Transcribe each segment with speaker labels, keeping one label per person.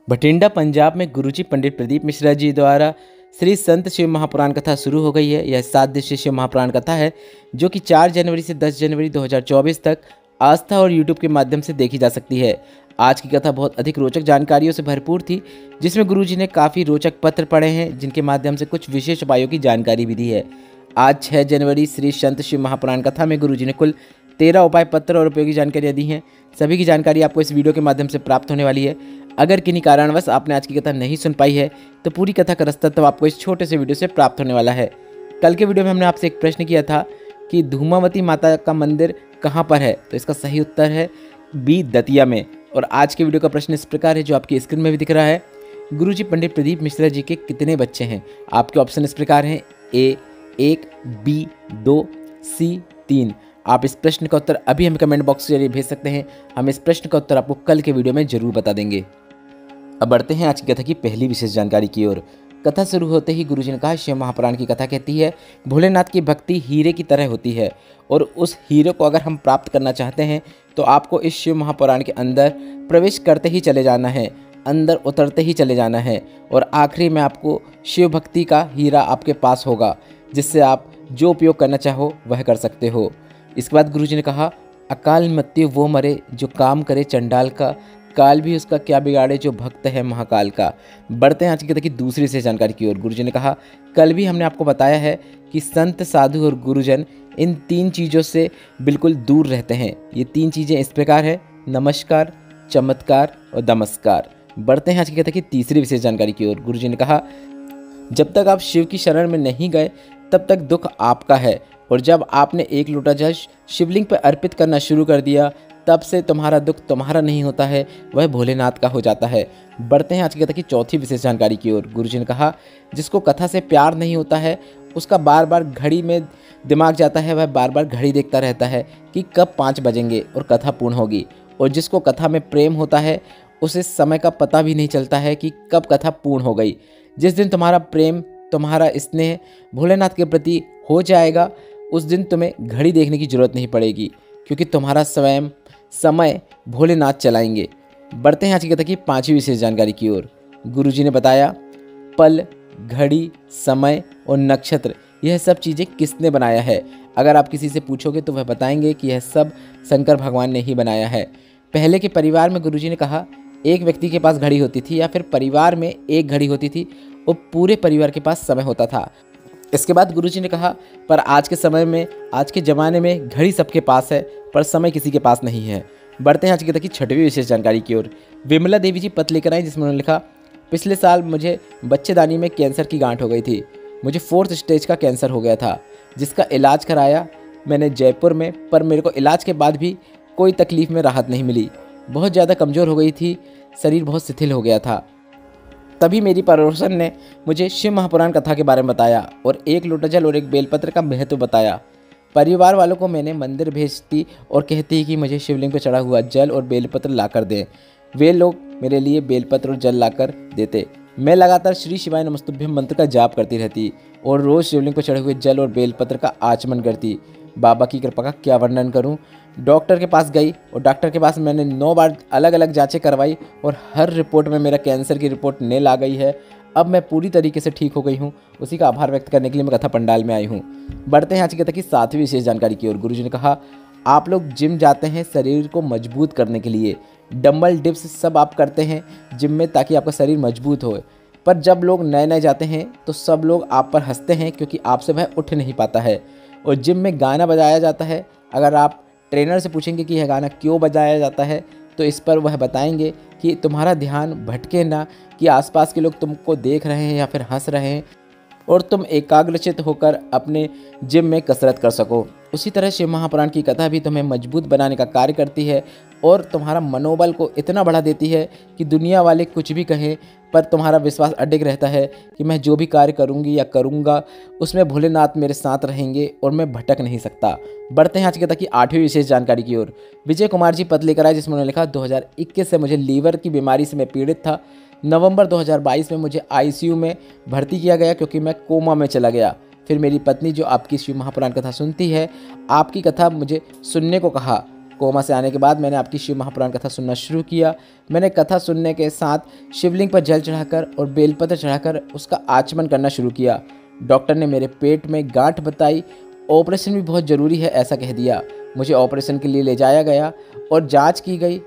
Speaker 1: बठिंडा पंजाब में गुरुजी पंडित प्रदीप मिश्रा जी द्वारा श्री संत शिव महापुराण कथा शुरू हो गई है। यह 7 दिवसीय शिव महापुराण कथा है जो कि 4 जनवरी से 10 जनवरी 2024 तक आस्था और यूट्यूब के माध्यम से देखी जा सकती है। आज की कथा बहुत अधिक रोचक जानकारियों से भरपूर थी, जिसमें गुरुजी ने काफ़ी रोचक पत्र पढ़े हैं, जिनके माध्यम से कुछ विशेष उपायों की जानकारी भी दी है। आज 6 जनवरी श्री संत शिव महापुराण कथा में गुरुजी ने कुल 13 उपाय पत्र और उपयोगी जानकारियाँ दी हैं। सभी की जानकारी आपको इस वीडियो के माध्यम से प्राप्त होने वाली है। अगर किन्हीं कारणवश आपने आज की कथा नहीं सुन पाई है तो पूरी कथा का रसतत्व आपको इस छोटे से वीडियो से प्राप्त होने वाला है। कल के वीडियो में हमने आपसे एक प्रश्न किया था कि धूमावती माता का मंदिर कहाँ पर है, तो इसका सही उत्तर है बी, दतिया में। और आज के वीडियो का प्रश्न इस प्रकार है, जो आपकी स्क्रीन में भी दिख रहा है। गुरुजी पंडित प्रदीप मिश्रा जी के कितने बच्चे हैं? आपके ऑप्शन इस प्रकार हैं, ए 1, बी 2, सी 3। आप इस प्रश्न का उत्तर अभी हमें कमेंट बॉक्स के जरिए भेज सकते हैं। हम इस प्रश्न का उत्तर आपको कल के वीडियो में जरूर बता देंगे। अब बढ़ते हैं आज की कथा की पहली विशेष जानकारी की ओर। कथा शुरू होते ही गुरुजी ने कहा, शिव महापुराण की कथा कहती है भोलेनाथ की भक्ति हीरे की तरह होती है और उस हीरे को अगर हम प्राप्त करना चाहते हैं तो आपको इस शिव महापुराण के अंदर प्रवेश करते ही चले जाना है, अंदर उतरते ही चले जाना है और आखिरी में आपको शिव भक्ति का हीरा आपके पास होगा, जिससे आप जो उपयोग करना चाहो वह कर सकते हो। इसके बाद गुरुजी ने कहा, अकाल मृत्यु वो मरे जो काम करे चंडाल का, काल भी उसका क्या बिगाड़े जो भक्त है महाकाल का। बढ़ते हैं आज की कथा की दूसरी से जानकारी की ओर। गुरुजी ने कहा, कल भी हमने आपको बताया है कि संत साधु और गुरुजन इन 3 चीज़ों से बिल्कुल दूर रहते हैं। ये 3 चीज़ें इस प्रकार है, नमस्कार, चमत्कार और नमस्कार। बढ़ते हैं आज की कथा की तीसरी विशेष जानकारी की ओर। गुरुजी ने कहा, जब तक आप शिव की शरण में नहीं गए तब तक दुख आपका है, और जब आपने 1 लोटा जल शिवलिंग पर अर्पित करना शुरू कर दिया तब से तुम्हारा दुख तुम्हारा नहीं होता है, वह भोलेनाथ का हो जाता है। बढ़ते हैं आज की कथा की चौथी विशेष जानकारी की ओर। गुरुजी ने कहा, जिसको कथा से प्यार नहीं होता है उसका बार बार घड़ी में दिमाग जाता है, वह बार बार घड़ी देखता रहता है कि कब 5 बजेंगे और कथा पूर्ण होगी। और जिसको कथा में प्रेम होता है उसे समय का पता भी नहीं चलता है कि कब कथा पूर्ण हो गई। जिस दिन तुम्हारा प्रेम, तुम्हारा स्नेह भोलेनाथ के प्रति हो जाएगा, उस दिन तुम्हें घड़ी देखने की जरूरत नहीं पड़ेगी, क्योंकि तुम्हारा स्वयं समय भोलेनाथ चलाएंगे। बढ़ते हैं आज की कथा की 5वीं विशेष जानकारी की ओर। गुरुजी ने बताया, पल, घड़ी, समय और नक्षत्र, यह सब चीज़ें किसने बनाया है? अगर आप किसी से पूछोगे तो वह बताएंगे कि यह सब शंकर भगवान ने ही बनाया है। पहले के परिवार में गुरुजी ने कहा, एक व्यक्ति के पास घड़ी होती थी या फिर परिवार में एक घड़ी होती थी और पूरे परिवार के पास समय होता था। इसके बाद गुरुजी ने कहा, पर आज के समय में, आज के ज़माने में घड़ी सबके पास है पर समय किसी के पास नहीं है। बढ़ते हैं आज की कथा की 6वीं विशेष जानकारी की ओर। विमला देवी जी पत्र लेकर आई, जिसमें उन्होंने लिखा, पिछले साल मुझे बच्चेदानी में कैंसर की गांठ हो गई थी। मुझे 4th स्टेज का कैंसर हो गया था, जिसका इलाज कराया मैंने जयपुर में, पर मेरे को इलाज के बाद भी कोई तकलीफ़ में राहत नहीं मिली। बहुत ज़्यादा कमज़ोर हो गई थी, शरीर बहुत शिथिल हो गया था। तभी मेरी पड़ोसन ने मुझे शिव महापुराण कथा के बारे में बताया और 1 लोटा जल और 1 बेलपत्र का महत्व बताया। परिवार वालों को मैंने मंदिर भेजती और कहती कि मुझे शिवलिंग पर चढ़ा हुआ जल और बेलपत्र लाकर दें। वे लोग मेरे लिए बेलपत्र और जल लाकर देते। मैं लगातार श्री शिवाय नमस्तुभ्यम मंत्र का जाप करती रहती और रोज़ शिवलिंग पर चढ़े हुए जल और बेलपत्र का आचमन करती। बाबा की कृपा का क्या वर्णन करूं। डॉक्टर के पास गई और डॉक्टर के पास मैंने 9 बार अलग अलग जांचें करवाई और हर रिपोर्ट में मेरा कैंसर की रिपोर्ट नेल आ गई है। अब मैं पूरी तरीके से ठीक हो गई हूँ। उसी का आभार व्यक्त करने के लिए मैं कथा पंडाल में आई हूँ। बढ़ते हैं आज की कथा की 7वीं विशेष जानकारी की ओर। गुरुजी ने कहा, आप लोग जिम जाते हैं शरीर को मजबूत करने के लिए, डंबल डिप्स सब आप करते हैं जिम में ताकि आपका शरीर मजबूत हो, पर जब लोग नए नए जाते हैं तो सब लोग आप पर हंसते हैं क्योंकि आपसे वह उठ नहीं पाता है। और जिम में गाना बजाया जाता है, अगर आप ट्रेनर से पूछेंगे कि यह गाना क्यों बजाया जाता है तो इस पर वह बताएंगे कि तुम्हारा ध्यान भटके ना, कि आसपास के लोग तुमको देख रहे हैं या फिर हंस रहे हैं और तुम एकाग्रचित होकर अपने जिम में कसरत कर सको। उसी तरह शिव महापुराण की कथा भी तुम्हें मजबूत बनाने का कार्य करती है और तुम्हारा मनोबल को इतना बढ़ा देती है कि दुनिया वाले कुछ भी कहें पर तुम्हारा विश्वास अडिग रहता है कि मैं जो भी कार्य करूंगी या करूंगा उसमें भोलेनाथ मेरे साथ रहेंगे और मैं भटक नहीं सकता। बढ़ते हैं आज की कथा की 8वीं विशेष जानकारी की ओर। विजय कुमार जी पत्र लेकर आए, जिसमें उन्होंने लिखा, 2021 से मुझे लीवर की बीमारी से मैं पीड़ित था। नवंबर 2022 में मुझे ICU में भर्ती किया गया क्योंकि मैं कोमा में चला गया। फिर मेरी पत्नी जो आपकी शिव महापुराण कथा सुनती है, आपकी कथा मुझे सुनने को कहा कोमा से आने के बाद मैंने आपकी शिव महापुराण कथा सुनना शुरू किया। मैंने कथा सुनने के साथ शिवलिंग पर जल चढ़ाकर और बेलपत्र चढ़ाकर उसका आचमन करना शुरू किया। डॉक्टर ने मेरे पेट में गांठ बताई, ऑपरेशन भी बहुत ज़रूरी है ऐसा कह दिया। मुझे ऑपरेशन के लिए ले जाया गया और जांच की गई।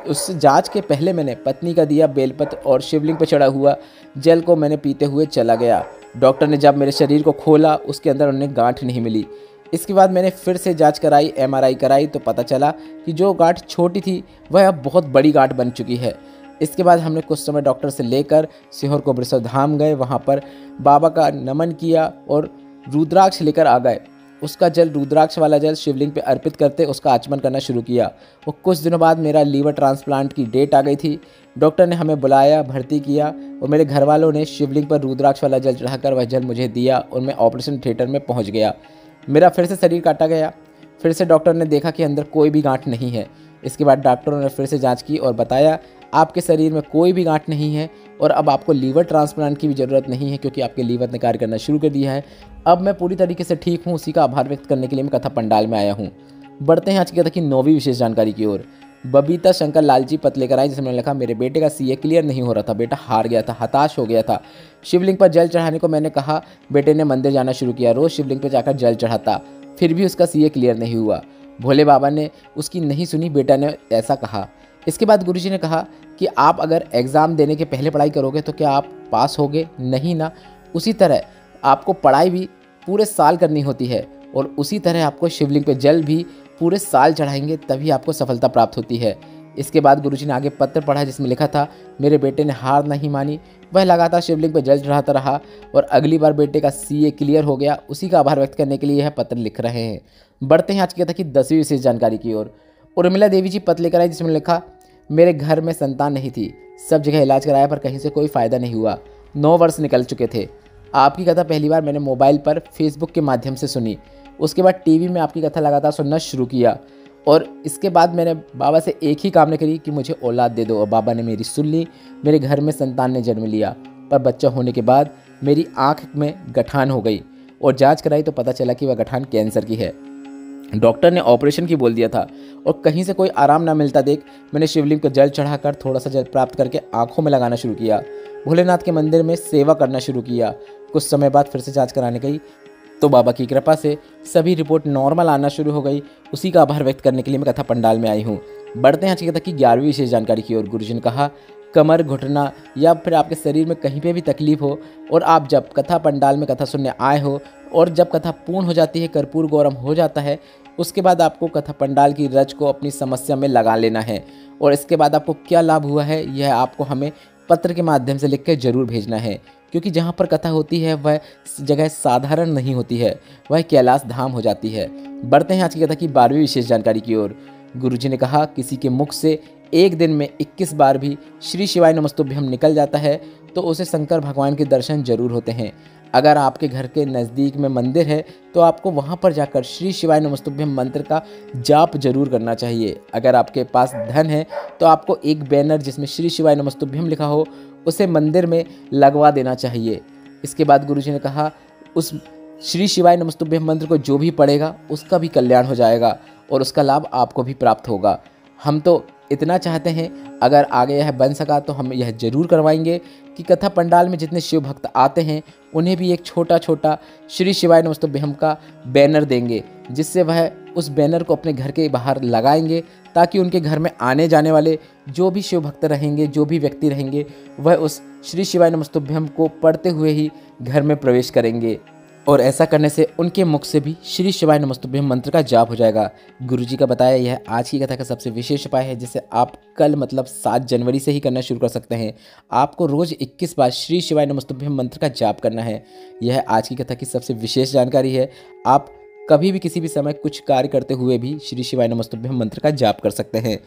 Speaker 1: उस जांच के पहले मैंने पत्नी का दिया बेलपत्र और शिवलिंग पर चढ़ा हुआ जल को मैंने पीते हुए चला गया। डॉक्टर ने जब मेरे शरीर को खोला उसके अंदर उन्हें गांठ नहीं मिली। इसके बाद मैंने फिर से जांच कराई, MRI कराई तो पता चला कि जो गांठ छोटी थी वह अब बहुत बड़ी गांठ बन चुकी है। इसके बाद हमने कुछ समय डॉक्टर से लेकर सीहोर कोबरेश्वर धाम गए, वहाँ पर बाबा का नमन किया और रुद्राक्ष लेकर आ गए। उसका जल, रुद्राक्ष वाला जल शिवलिंग पे अर्पित करते उसका आचमन करना शुरू किया। और कुछ दिनों बाद मेरा लीवर ट्रांसप्लांट की डेट आ गई थी। डॉक्टर ने हमें बुलाया, भर्ती किया और मेरे घर वालों ने शिवलिंग पर रुद्राक्ष वाला जल चढ़ाकर वह जल मुझे दिया और मैं ऑपरेशन थिएटर में पहुंच गया। मेरा फिर से शरीर काटा गया। फिर से डॉक्टर ने देखा कि अंदर कोई भी गांठ नहीं है। इसके बाद डॉक्टरों ने फिर से जांच की और बताया आपके शरीर में कोई भी गांठ नहीं है और अब आपको लीवर ट्रांसप्लांट की भी ज़रूरत नहीं है क्योंकि आपके लीवर ने कार्य करना शुरू कर दिया है। अब मैं पूरी तरीके से ठीक हूँ। उसी का आभार व्यक्त करने के लिए मैं कथा पंडाल में आया हूँ। बढ़ते हैं आज की कथा की 9वीं विशेष जानकारी की ओर। बबीता शंकर लालजी पत्र लेकर आई, जिसमें लिखा मेरे बेटे का CA क्लियर नहीं हो रहा था। बेटा हार गया था, हताश हो गया था। शिवलिंग पर जल चढ़ाने को मैंने कहा। बेटे ने मंदिर जाना शुरू किया, रोज़ शिवलिंग पर जाकर जल चढ़ाता, फिर भी उसका CA क्लियर नहीं हुआ। भोले बाबा ने उसकी नहीं सुनी, बेटा ने ऐसा कहा। इसके बाद गुरुजी ने कहा कि आप अगर एग्ज़ाम देने के पहले पढ़ाई करोगे तो क्या आप पास होगे? नहीं ना। उसी तरह आपको पढ़ाई भी पूरे साल करनी होती है और उसी तरह आपको शिवलिंग पे जल भी पूरे साल चढ़ाएंगे तभी आपको सफलता प्राप्त होती है। इसके बाद गुरुजी ने आगे पत्र पढ़ा जिसमें लिखा था मेरे बेटे ने हार नहीं मानी, वह लगातार शिवलिंग पर जल चढ़ाता रहा और अगली बार बेटे का CA क्लियर हो गया। उसी का आभार व्यक्त करने के लिए यह पत्र लिख रहे हैं। बढ़ते हैं आज की कथा की 10वीं विशेष जानकारी की ओर। उर्मिला देवी जी पत्र लेकर आई, जिसमें लिखा मेरे घर में संतान नहीं थी, सब जगह इलाज कराया पर कहीं से कोई फ़ायदा नहीं हुआ। 9 वर्ष निकल चुके थे। आपकी कथा पहली बार मैंने मोबाइल पर फेसबुक के माध्यम से सुनी। उसके बाद टीवी में आपकी कथा लगातार सुनना शुरू किया और इसके बाद मैंने बाबा से एक ही कामना करी कि मुझे औलाद दे दो और बाबा ने मेरी सुन ली। मेरे घर में संतान ने जन्म लिया पर बच्चा होने के बाद मेरी आँख में गठान हो गई और जांच कराई तो पता चला कि वह गठान कैंसर की है। डॉक्टर ने ऑपरेशन की बोल दिया था और कहीं से कोई आराम ना मिलता देख मैंने शिवलिंग को जल चढ़ाकर थोड़ा सा जल प्राप्त करके आंखों में लगाना शुरू किया। भोलेनाथ के मंदिर में सेवा करना शुरू किया। कुछ समय बाद फिर से जांच कराने गई तो बाबा की कृपा से सभी रिपोर्ट नॉर्मल आना शुरू हो गई। उसी का आभार व्यक्त करने के लिए मैं कथा पंडाल में आई हूँ। बढ़ते हैं आज की कथा की 11वीं विशेष जानकारी की ओर। गुरुजी ने कहा कमर, घुटना या फिर आपके शरीर में कहीं पे भी तकलीफ हो और आप जब कथा पंडाल में कथा सुनने आए हो और जब कथा पूर्ण हो जाती है, कर्पूर गौरम हो जाता है, उसके बाद आपको कथा पंडाल की रज को अपनी समस्या में लगा लेना है और इसके बाद आपको क्या लाभ हुआ है यह आपको हमें पत्र के माध्यम से लिख कर जरूर भेजना है क्योंकि जहाँ पर कथा होती है वह जगह साधारण नहीं होती है, वह कैलाश धाम हो जाती है। बढ़ते हैं आज की कथा की 12वीं विशेष जानकारी की ओर। गुरुजी ने कहा किसी के मुख से एक दिन में 21 बार भी श्री शिवाय नमस्तुभ्यम निकल जाता है तो उसे शंकर भगवान के दर्शन जरूर होते हैं। अगर आपके घर के नज़दीक में मंदिर है तो आपको वहां पर जाकर श्री शिवाय नमस्तुभ्यम मंत्र का जाप जरूर करना चाहिए। अगर आपके पास धन है तो आपको एक बैनर जिसमें श्री शिवाय नमस्तुभ्यम लिखा हो उसे मंदिर में लगवा देना चाहिए। इसके बाद गुरुजी ने कहा उस श्री शिवाय नमस्तुभ्यम मंत्र को जो भी पढ़ेगा उसका भी कल्याण हो जाएगा और उसका लाभ आपको भी प्राप्त होगा। हम तो इतना चाहते हैं, अगर आगे यह बन सका तो हम यह जरूर करवाएंगे कि कथा पंडाल में जितने शिव भक्त आते हैं उन्हें भी एक छोटा छोटा श्री शिवाय नमस्तुभ्यम का बैनर देंगे जिससे वह उस बैनर को अपने घर के बाहर लगाएंगे ताकि उनके घर में आने जाने वाले जो भी शिव भक्त रहेंगे, जो भी व्यक्ति रहेंगे, वह उस श्री शिवाय नमस्तुभ्यम को पढ़ते हुए ही घर में प्रवेश करेंगे और ऐसा करने से उनके मुख से भी श्री शिवाय नमस्तुभ्यम मंत्र का जाप हो जाएगा। गुरुजी का बताया यह आज की कथा का सबसे विशेष उपाय है जिसे आप कल मतलब 7 जनवरी से ही करना शुरू कर सकते हैं। आपको रोज़ 21 बार श्री शिवाय नमस्तुभ्यम मंत्र का जाप करना है। यह आज की कथा की सबसे विशेष जानकारी है। आप कभी भी किसी भी समय कुछ कार्य करते हुए भी श्री शिवाय नमस्तुभ्यम मंत्र का जाप कर सकते हैं।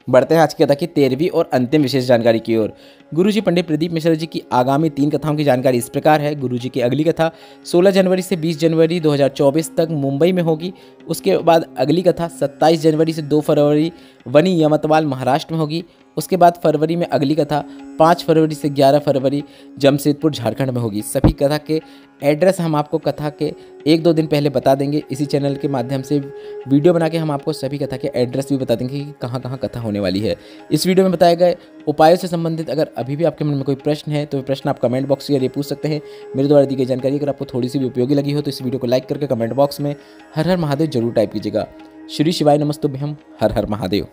Speaker 1: बढ़ते हैं आज की कथा की 13वीं और अंतिम विशेष जानकारी की ओर। गुरुजी पंडित प्रदीप मिश्रा जी की आगामी 3 कथाओं की जानकारी इस प्रकार है। गुरुजी की अगली कथा 16 जनवरी से 20 जनवरी 2024 तक मुंबई में होगी। उसके बाद अगली कथा 27 जनवरी से 2 फरवरी वनी यमतवाल महाराष्ट्र में होगी। उसके बाद फरवरी में अगली कथा 5 फरवरी से 11 फरवरी जमशेदपुर झारखंड में होगी। सभी कथा के एड्रेस हम आपको कथा के 1-2 दिन पहले बता देंगे। इसी चैनल के माध्यम से वीडियो बना के हम आपको सभी कथा के एड्रेस भी बता देंगे कि कहाँ कहाँ कथा होने वाली है। इस वीडियो में बताए गए उपायों से संबंधित अगर अभी भी आपके मन में कोई प्रश्न है तो प्रश्न आप कमेंट बॉक्स के जरिए पूछ सकते हैं। मेरे द्वारा दी गई जानकारी अगर आपको थोड़ी सी भी उपयोगी लगी हो तो इस वीडियो को लाइक करके कमेंट बॉक्स में हर हर महादेव जरूर टाइप कीजिएगा। श्री शिवाय नमस्तुभ्यम। हर हर महादेव।